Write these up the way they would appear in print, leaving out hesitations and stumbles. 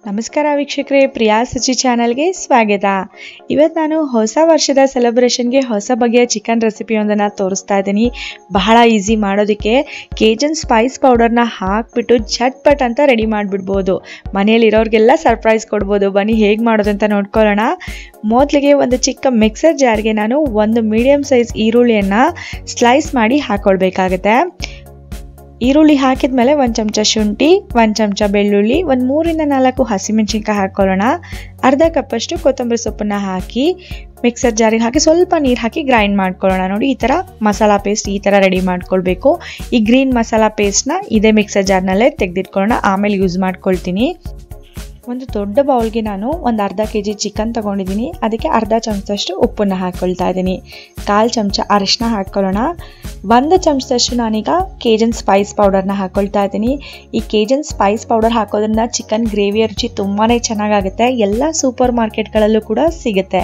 ನಮಸ್ಕಾರ ವೀಕ್ಷಕರೇ, ಪ್ರಿಯಾ ಸುಚಿ ಚಾನಲ್ಗೆ ಸ್ವಾಗತ. ಇವತ್ತು ನಾನು ಹೊಸ ವರ್ಷದ ಸೆಲೆಬ್ರೇಷನ್ಗೆ ಹೊಸ ಬಗೆಯ ಚಿಕನ್ ರೆಸಿಪಿಯೊಂದನ್ನು ತೋರಿಸ್ತಾ ಇದ್ದೀನಿ. ಬಹಳ ಈಸಿ ಮಾಡೋದಕ್ಕೆ. ಕೇಜನ್ ಸ್ಪೈಸ್ ಪೌಡರ್ನ ಹಾಕಿಬಿಟ್ಟು ಝಟ್ಪಟ್ ಅಂತ ರೆಡಿ ಮಾಡಿಬಿಡ್ಬೋದು. ಮನೆಯಲ್ಲಿರೋರಿಗೆಲ್ಲ ಸರ್ಪ್ರೈಸ್ ಕೊಡ್ಬೋದು. ಬನ್ನಿ ಹೇಗೆ ಮಾಡೋದಂತ ನೋಡ್ಕೊಳ್ಳೋಣ. ಮೊದಲಿಗೆ ಒಂದು ಚಿಕ್ಕ ಮಿಕ್ಸರ್ ಜಾರ್ಗೆ ನಾನು ಒಂದು ಮೀಡಿಯಮ್ ಸೈಜ್ ಈರುಳ್ಳಿಯನ್ನು ಸ್ಲೈಸ್ ಮಾಡಿ ಹಾಕ್ಕೊಳ್ಬೇಕಾಗತ್ತೆ. ಈರುಳ್ಳಿ ಹಾಕಿದ ಮೇಲೆ 1 ಚಮಚ ಶುಂಠಿ, 1 ಚಮಚ ಬೆಳ್ಳುಳ್ಳಿ, ಒಂದು 3 ರಿಂದ 4 ಹಸಿಮೆಣಸಿನ್ಕಾಯಿ ಹಾಕ್ಕೊಳ್ಳೋಣ. ಅರ್ಧ ಕಪ್ಪಷ್ಟು ಕೊತ್ತಂಬರಿ ಸೊಪ್ಪನ್ನು ಹಾಕಿ ಮಿಕ್ಸರ್ ಜಾರಿಗೆ ಹಾಕಿ ಸ್ವಲ್ಪ ನೀರು ಹಾಕಿ ಗ್ರೈಂಡ್ ಮಾಡ್ಕೊಳ್ಳೋಣ. ನೋಡಿ, ಈ ಥರ ಮಸಾಲಾ ಪೇಸ್ಟ್ ಈ ಥರ ರೆಡಿ ಮಾಡ್ಕೊಳ್ಬೇಕು. ಈ ಗ್ರೀನ್ ಮಸಾಲಾ ಪೇಸ್ಟ್ನ ಇದೇ ಮಿಕ್ಸರ್ ಜಾರ್ನಲ್ಲೇ ತೆಗೆದಿಟ್ಕೊಳ್ಳೋಣ, ಆಮೇಲೆ ಯೂಸ್ ಮಾಡ್ಕೊಳ್ತೀನಿ. ಒಂದು ದೊಡ್ಡ ಬೌಲ್ಗೆ ನಾನು ಒಂದು ಅರ್ಧ kg ಚಿಕನ್ ತೊಗೊಂಡಿದ್ದೀನಿ. ಅದಕ್ಕೆ ಅರ್ಧ ಚಮಚದಷ್ಟು ಉಪ್ಪನ್ನು ಹಾಕ್ಕೊಳ್ತಾ ಇದ್ದೀನಿ. 1/4 ಚಮಚ ಅರಿಶಿನ ಹಾಕ್ಕೊಳ್ಳೋಣ. 1 ಚಮಚದಷ್ಟು ನಾನೀಗ ಕೇಜನ್ ಸ್ಪೈಸ್ ಪೌಡರ್ನ ಹಾಕ್ಕೊಳ್ತಾ ಇದ್ದೀನಿ. ಈ ಕೇಜನ್ ಸ್ಪೈಸ್ ಪೌಡರ್ ಹಾಕೋದ್ರಿಂದ ಚಿಕನ್ ಗ್ರೇವಿಯ ರುಚಿ ತುಂಬಾ ಚೆನ್ನಾಗಾಗುತ್ತೆ. ಎಲ್ಲ ಸೂಪರ್ ಮಾರ್ಕೆಟ್ಗಳಲ್ಲೂ ಕೂಡ ಸಿಗುತ್ತೆ,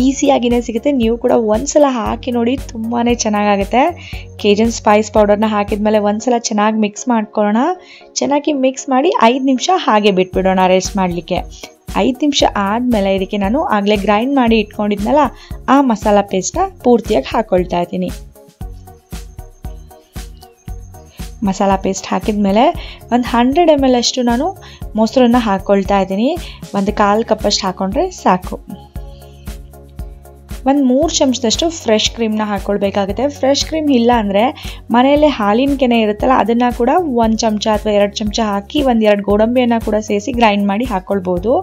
ಈಸಿಯಾಗಿಯೇ ಸಿಗುತ್ತೆ. ನೀವು ಕೂಡ ಒಂದ್ಸಲ ಹಾಕಿ ನೋಡಿ, ತುಂಬಾ ಚೆನ್ನಾಗಾಗುತ್ತೆ. ಕೇಜನ್ ಸ್ಪೈಸ್ ಪೌಡರ್ನ ಹಾಕಿದ ಮೇಲೆ ಒಂದ್ಸಲ ಚೆನ್ನಾಗಿ ಮಿಕ್ಸ್ ಮಾಡ್ಕೊಳ್ಳೋಣ. ಚೆನ್ನಾಗಿ ಮಿಕ್ಸ್ ಮಾಡಿ 5 ನಿಮಿಷ ಹಾಗೆ ಬಿಟ್ಬಿಡೋಣ ರೆಸ್ಟ್ ಮಾಡಲಿಕ್ಕೆ. 5 ನಿಮಿಷ ಆದಮೇಲೆ ಇದಕ್ಕೆ ನಾನು ಆಗಲೇ ಗ್ರೈಂಡ್ ಮಾಡಿ ಇಟ್ಕೊಂಡಿದ್ನಲ್ಲ ಆ ಮಸಾಲಾ ಪೇಸ್ಟ್ನ ಪೂರ್ತಿಯಾಗಿ ಹಾಕ್ಕೊಳ್ತಾ ಇದ್ದೀನಿ. ಮಸಾಲಾ ಪೇಸ್ಟ್ ಹಾಕಿದ ಮೇಲೆ ಒಂದು 100 ml ಅಷ್ಟು ನಾನು ಮೊಸರನ್ನ ಹಾಕ್ಕೊಳ್ತಾ ಇದ್ದೀನಿ. ಒಂದು 1/4 ಕಪ್ಪಷ್ಟು ಹಾಕ್ಕೊಂಡ್ರೆ ಸಾಕು. ಒಂದು 3 ಚಮಚದಷ್ಟು ಫ್ರೆಶ್ ಕ್ರೀಮ್ನ ಹಾಕ್ಕೊಳ್ಬೇಕಾಗುತ್ತೆ. ಫ್ರೆಶ್ ಕ್ರೀಮ್ ಇಲ್ಲ ಅಂದರೆ ಮನೆಯಲ್ಲೇ ಹಾಲಿನ ಕೆನೆ ಇರುತ್ತಲ್ಲ, ಅದನ್ನು ಕೂಡ 1 ಚಮಚ ಅಥವಾ 2 ಚಮಚ ಹಾಕಿ 1-2 ಗೋಡಂಬಿಯನ್ನು ಕೂಡ ಸೇರಿಸಿ ಗ್ರೈಂಡ್ ಮಾಡಿ ಹಾಕ್ಕೊಳ್ಬೋದು.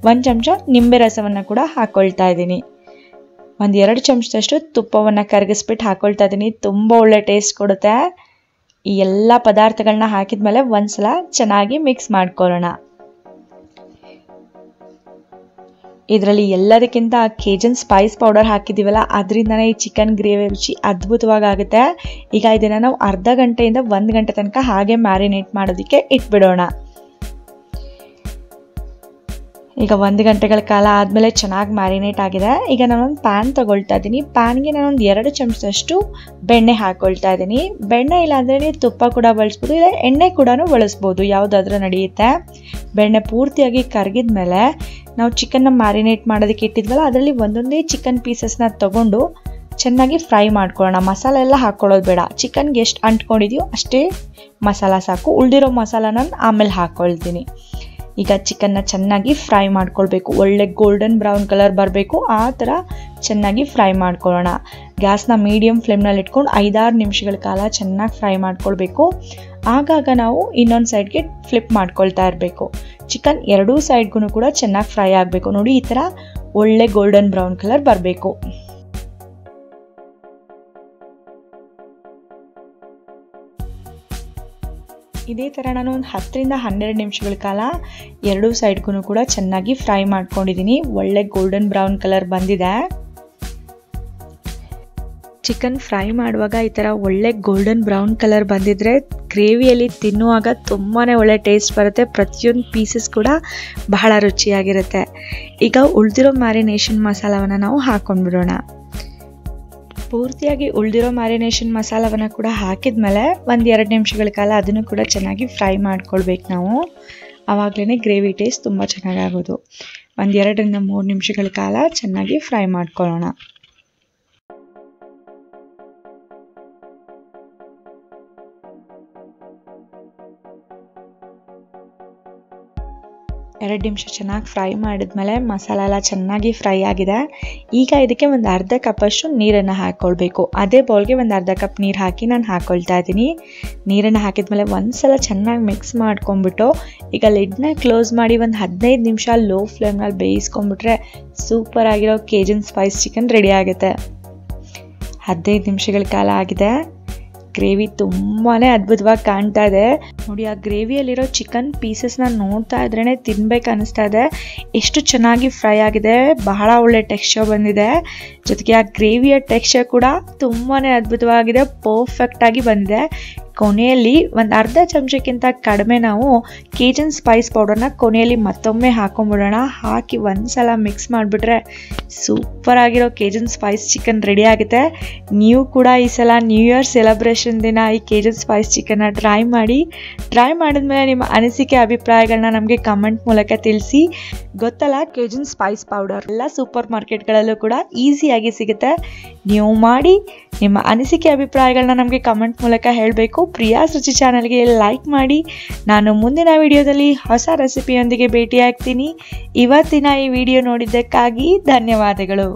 1 ಚಮಚ ನಿಂಬೆ ರಸವನ್ನು ಕೂಡ ಹಾಕ್ಕೊಳ್ತಾ ಇದ್ದೀನಿ. 1-2 ಚಮಚದಷ್ಟು ತುಪ್ಪವನ್ನು ಕರಗಿಸ್ಬಿಟ್ಟು ಹಾಕ್ಕೊಳ್ತಾ ಇದ್ದೀನಿ. ತುಂಬ ಒಳ್ಳೆ ಟೇಸ್ಟ್ ಕೊಡುತ್ತೆ. ಈ ಎಲ್ಲ ಪದಾರ್ಥಗಳನ್ನ ಹಾಕಿದ ಮೇಲೆ ಒಂದ್ಸಲ ಚೆನ್ನಾಗಿ ಮಿಕ್ಸ್ ಮಾಡ್ಕೊಳ್ಳೋಣ. ಇದರಲ್ಲಿ ಎಲ್ಲದಕ್ಕಿಂತ ಕೇಜನ್ ಸ್ಪೈಸ್ ಪೌಡರ್ ಹಾಕಿದ್ದೀವಲ್ಲ, ಅದರಿಂದನೇ ಈ ಚಿಕನ್ ಗ್ರೇವಿ ರುಚಿ ಅದ್ಭುತವಾಗುತ್ತೆ. ಈಗ ಇದನ್ನು ನಾವು ಅರ್ಧ ಗಂಟೆಯಿಂದ 1 ಗಂಟೆ ತನಕ ಹಾಗೆ ಮ್ಯಾರಿನೇಟ್ ಮಾಡೋದಕ್ಕೆ ಇಟ್ಬಿಡೋಣ. ಈಗ 1 ಗಂಟೆಗಳ ಕಾಲ ಆದಮೇಲೆ ಚೆನ್ನಾಗಿ ಮ್ಯಾರಿನೇಟ್ ಆಗಿದೆ. ಈಗ ನಾನೊಂದು ಪ್ಯಾನ್ ತೊಗೊಳ್ತಾ ಇದ್ದೀನಿ. ಪ್ಯಾನ್ಗೆ ನಾನೊಂದು 2 ಚಮಚದಷ್ಟು ಬೆಣ್ಣೆ ಹಾಕ್ಕೊಳ್ತಾ ಇದ್ದೀನಿ. ಬೆಣ್ಣೆ ಇಲ್ಲಾಂದರೆ ನೀವು ತುಪ್ಪ ಕೂಡ ಬಳಸ್ಬೋದು, ಇಲ್ಲ ಎಣ್ಣೆ ಕೂಡ ಬಳಸ್ಬೋದು, ಯಾವುದಾದ್ರೂ ನಡೆಯುತ್ತೆ. ಬೆಣ್ಣೆ ಪೂರ್ತಿಯಾಗಿ ಕರಗಿದ ಮೇಲೆ ನಾವು ಚಿಕನ್ನ ಮ್ಯಾರಿನೇಟ್ ಮಾಡೋದಕ್ಕೆ ಇಟ್ಟಿದ್ವಲ್ಲ, ಅದರಲ್ಲಿ ಒಂದೊಂದೇ ಚಿಕನ್ ಪೀಸಸ್ನ ತೊಗೊಂಡು ಚೆನ್ನಾಗಿ ಫ್ರೈ ಮಾಡ್ಕೊಳ್ಳೋಣ. ಮಸಾಲ ಎಲ್ಲ ಹಾಕ್ಕೊಳ್ಳೋದು ಬೇಡ. ಚಿಕನ್ಗೆ ಎಷ್ಟು ಅಂಟ್ಕೊಂಡಿದೆಯೋ ಅಷ್ಟೇ ಮಸಾಲ ಸಾಕು. ಉಳಿದಿರೋ ಮಸಾಲಾನ ಆಮೇಲೆ ಹಾಕ್ಕೊಳ್ತೀನಿ. ಈಗ ಚಿಕನ್ನ ಚೆನ್ನಾಗಿ ಫ್ರೈ ಮಾಡ್ಕೊಳ್ಬೇಕು. ಒಳ್ಳೆ ಗೋಲ್ಡನ್ ಬ್ರೌನ್ ಕಲರ್ ಬರಬೇಕು, ಆ ಥರ ಚೆನ್ನಾಗಿ ಫ್ರೈ ಮಾಡ್ಕೊಳ್ಳೋಣ. ಗ್ಯಾಸ್ನ ಮೀಡಿಯಮ್ ಫ್ಲೇಮ್ನಲ್ಲಿ ಇಟ್ಕೊಂಡು 5-6 ನಿಮಿಷಗಳ ಕಾಲ ಚೆನ್ನಾಗಿ ಫ್ರೈ ಮಾಡ್ಕೊಳ್ಬೇಕು. ಆಗಾಗ ನಾವು ಇನ್ನೊಂದು ಸೈಡ್ಗೆ ಫ್ಲಿಪ್ ಮಾಡ್ಕೊಳ್ತಾ ಇರಬೇಕು. ಚಿಕನ್ ಎರಡೂ ಸೈಡ್ಗೂ ಕೂಡ ಚೆನ್ನಾಗಿ ಫ್ರೈ ಆಗಬೇಕು. ನೋಡಿ, ಈ ಥರ ಒಳ್ಳೆ ಗೋಲ್ಡನ್ ಬ್ರೌನ್ ಕಲರ್ ಬರಬೇಕು. ಇದೇ ಥರ ನಾನು ಒಂದು 10 ರಿಂದ 12 ನಿಮಿಷಗಳ ಕಾಲ ಎರಡೂ ಸೈಡ್ಗೂ ಕೂಡ ಚೆನ್ನಾಗಿ ಫ್ರೈ ಮಾಡ್ಕೊಂಡಿದ್ದೀನಿ. ಒಳ್ಳೆ ಗೋಲ್ಡನ್ ಬ್ರೌನ್ ಕಲರ್ ಬಂದಿದೆ. ಚಿಕನ್ ಫ್ರೈ ಮಾಡುವಾಗ ಈ ಥರ ಒಳ್ಳೆ ಗೋಲ್ಡನ್ ಬ್ರೌನ್ ಕಲರ್ ಬಂದಿದ್ರೆ ಗ್ರೇವಿಯಲ್ಲಿ ತಿನ್ನುವಾಗ ತುಂಬಾ ಒಳ್ಳೆ ಟೇಸ್ಟ್ ಬರುತ್ತೆ. ಪ್ರತಿಯೊಂದು ಪೀಸಸ್ ಕೂಡ ಬಹಳ ರುಚಿಯಾಗಿರುತ್ತೆ. ಈಗ ಉಳಿದಿರೋ ಮ್ಯಾರಿನೇಷನ್ ಮಸಾಲವನ್ನು ನಾವು ಹಾಕ್ಕೊಂಡ್ಬಿಡೋಣ. ಪೂರ್ತಿಯಾಗಿ ಉಳಿದಿರೋ ಮ್ಯಾರಿನೇಷನ್ ಮಸಾಲವನ್ನು ಕೂಡ ಹಾಕಿದ ಮೇಲೆ 1-2 ನಿಮಿಷಗಳ ಕಾಲ ಅದನ್ನು ಕೂಡ ಚೆನ್ನಾಗಿ ಫ್ರೈ ಮಾಡ್ಕೊಳ್ಬೇಕು ನಾವು. ಆವಾಗಲೇ ಗ್ರೇವಿ ಟೇಸ್ಟ್ ತುಂಬ ಚೆನ್ನಾಗಾಗೋದು. 1-2 ರಿಂದ 3 ನಿಮಿಷಗಳ ಕಾಲ ಚೆನ್ನಾಗಿ ಫ್ರೈ ಮಾಡ್ಕೊಳ್ಳೋಣ. ಎರಡು ನಿಮಿಷ ಚೆನ್ನಾಗಿ ಫ್ರೈ ಮಾಡಿದ್ಮೇಲೆ ಮಸಾಲ ಎಲ್ಲ ಚೆನ್ನಾಗಿ ಫ್ರೈ ಆಗಿದೆ. ಈಗ ಇದಕ್ಕೆ ಒಂದು ಅರ್ಧ ಕಪ್ಪಷ್ಟು ನೀರನ್ನು ಹಾಕ್ಕೊಳ್ಬೇಕು. ಅದೇ ಬೌಲ್ಗೆ ಒಂದು ಅರ್ಧ ಕಪ್ ನೀರು ಹಾಕಿ ನಾನು ಹಾಕ್ಕೊಳ್ತಾ ಇದ್ದೀನಿ. ನೀರನ್ನು ಹಾಕಿದ್ಮೇಲೆ ಒಂದ್ಸಲ ಚೆನ್ನಾಗಿ ಮಿಕ್ಸ್ ಮಾಡ್ಕೊಂಡ್ಬಿಟ್ಟು ಈಗ ಲಿಡ್ನ ಕ್ಲೋಸ್ ಮಾಡಿ ಒಂದು 15 ನಿಮಿಷ ಲೋ ಫ್ಲೇಮ್ನಲ್ಲಿ ಬೇಯಿಸ್ಕೊಂಡ್ಬಿಟ್ರೆ ಸೂಪರ್ ಆಗಿರೋ ಕೇಜನ್ ಸ್ಪೈಸ್ ಚಿಕನ್ ರೆಡಿ ಆಗುತ್ತೆ. 15 ನಿಮಿಷಗಳ ಕಾಲ ಆಗಿದೆ. ಗ್ರೇವಿ ತುಂಬಾ ಅದ್ಭುತವಾಗಿ ಕಾಣ್ತಾ ಇದೆ. ನೋಡಿ, ಆ ಗ್ರೇವಿಯಲ್ಲಿರೋ ಚಿಕನ್ ಪೀಸಸ್ನ ನೋಡ್ತಾ ಇದ್ರೇ ತಿನ್ಬೇಕು ಅನಿಸ್ತಾ ಇದೆ. ಎಷ್ಟು ಚೆನ್ನಾಗಿ ಫ್ರೈ ಆಗಿದೆ, ಬಹಳ ಒಳ್ಳೆ ಟೆಕ್ಸ್ಚರ್ ಬಂದಿದೆ. ಜೊತೆಗೆ ಆ ಗ್ರೇವಿಯ ಟೆಕ್ಸ್ಚರ್ ಕೂಡ ತುಂಬಾ ಅದ್ಭುತವಾಗಿದೆ, ಪರ್ಫೆಕ್ಟಾಗಿ ಬಂದಿದೆ. ಕೊನೆಯಲ್ಲಿ ಒಂದು ಅರ್ಧ ಚಮಚಕ್ಕಿಂತ ಕಡಿಮೆ ನಾವು ಕೇಜನ್ ಸ್ಪೈಸ್ ಪೌಡರ್ನ ಕೊನೆಯಲ್ಲಿ ಮತ್ತೊಮ್ಮೆ ಹಾಕೊಂಡ್ಬಿಡೋಣ. ಹಾಕಿ ಒಂದ್ಸಲ ಮಿಕ್ಸ್ ಮಾಡಿಬಿಟ್ರೆ ಸೂಪರ್ ಆಗಿರೋ ಕೇಜನ್ ಸ್ಪೈಸ್ ಚಿಕನ್ ರೆಡಿ ಆಗುತ್ತೆ. ನೀವು ಕೂಡ ಈ ಸಲ ನ್ಯೂ ಇಯರ್ ಸೆಲೆಬ್ರೇಷನ್ ದಿನ ಈ ಕೇಜನ್ ಸ್ಪೈಸ್ ಚಿಕನ್ನ ಟ್ರೈ ಮಾಡಿದ್ಮೇಲೆ ನಿಮ್ಮ ಅನಿಸಿಕೆ ಅಭಿಪ್ರಾಯಗಳನ್ನ ನಮಗೆ ಕಮೆಂಟ್ ಮೂಲಕ ತಿಳಿಸಿ. ಗೊತ್ತಲ್ಲ, ಕೇಜನ್ ಸ್ಪೈಸ್ ಪೌಡರ್ ಎಲ್ಲ ಸೂಪರ್ ಮಾರ್ಕೆಟ್ಗಳಲ್ಲೂ ಕೂಡ ಈಸಿಯಾಗಿ ಸಿಗುತ್ತೆ. ನೀವು ಮಾಡಿ ನಿಮ್ಮ ಅನಿಸಿಕೆ ಅಭಿಪ್ರಾಯಗಳನ್ನ ನಮಗೆ ಕಮೆಂಟ್ ಮೂಲಕ ಹೇಳಬೇಕು. ಪ್ರಿಯಾಸ್ ರುಚಿ ಚಾನಲ್ಗೆ ಲೈಕ್ ಮಾಡಿ. ನಾನು ಮುಂದಿನ ವಿಡಿಯೋದಲ್ಲಿ ಹೊಸ ರೆಸಿಪಿಯೊಂದಿಗೆ ಭೇಟಿಯಾಗ್ತೀನಿ. ಇವತ್ತಿನ ಈ ವಿಡಿಯೋ ನೋಡಿದ್ದಕ್ಕಾಗಿ ಧನ್ಯವಾದಗಳು.